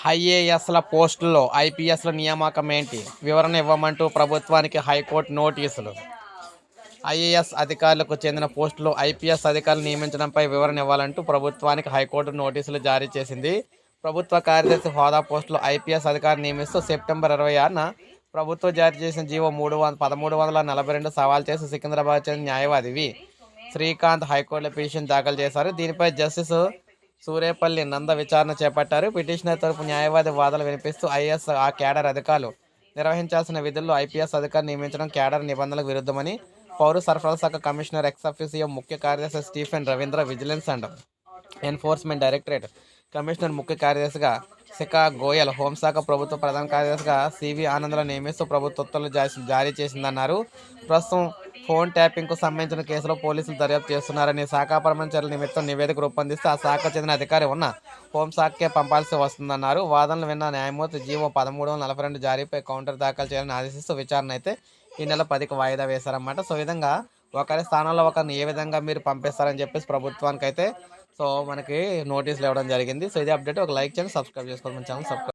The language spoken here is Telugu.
ఐఏఎస్ల పోస్టుల్లో ఐపీఎస్ల నియామకం ఏంటి? వివరణ ఇవ్వమంటూ ప్రభుత్వానికి హైకోర్టు నోటీసులు. ఐఏఎస్ అధికారులకు చెందిన పోస్టుల్లో ఐపీఎస్ అధికారులు నియమించడంపై వివరణ ఇవ్వాలంటూ ప్రభుత్వానికి హైకోర్టు నోటీసులు జారీ చేసింది. ప్రభుత్వ కార్యదర్శి హోదా పోస్టులో ఐపీఎస్ అధికారిని నియమిస్తూ సెప్టెంబర్ 26న ప్రభుత్వం జారీ చేసిన జీవో 1342 సవాల్ చేసి సికింద్రాబాద్ చెందిన న్యాయవాది వి. శ్రీకాంత్ హైకోర్టులో పిటిషన్ దాఖలు చేశారు. దీనిపై జస్టిస్ సూరేపల్లి నంద విచారణ చేపట్టారు. పిటిషనర్ తరపు న్యాయవాది వాదనలు వినిపిస్తూ ఐఏఎస్ ఆ కేడర్ అధికారులు నిర్వహించాల్సిన విధుల్లో ఐపీఎస్ అధికారిని నియమించడం కేడర్ నిబంధనలకు విరుద్ధమని పౌర సరఫరాల శాఖ కమిషనర్ ఎక్స్ అఫీసియో ముఖ్య కార్యదర్శి Stephen Ravindra, vigilance and enforcement directorate commissioner ముఖ్య కార్యదర్శిగా శిఖా గోయల్, హోంశాఖ ప్రభుత్వ ప్రధాన కార్యదర్శిగా సివి ఆనంద్లను నియమిస్తూ ప్రభుత్వ ఉత్తర్వులు జారీ చేసిందన్నారు. ప్రస్తుతం ఫోన్ ట్యాపింగ్కు సంబంధించిన కేసులో పోలీసులు దర్యాప్తు చేస్తున్నారని, శాఖాపరమైన చర్యల నిమిత్తం నివేదిక రూపొందిస్తే ఆ శాఖకు చెందిన అధికారి ఉన్న హోంశాఖకే పంపాల్సి వస్తుందన్నారు. వాదనలు విన్న న్యాయమూర్తి జీవో 1342 జారీపై కౌంటర్ దాఖలు చేయాలని ఆదేశిస్తూ విచారణ అయితే ఈ నెల 10కి వాయిదా వేశారన్నమాట. సో ఈ విధంగా ఒకరి స్థానంలో ఒకరిని ఏ విధంగా మీరు పంపిస్తారని చెప్పేసి ప్రభుత్వానికి అయితే మనకి నోటీసులు ఇవ్వడం జరిగింది. సో ఇదే అప్డేట్. ఒక లైక్ చేయండి, సబ్స్క్రైబ్ చేసుకోండి, మన ఛానల్ సబ్స్క్రైబ్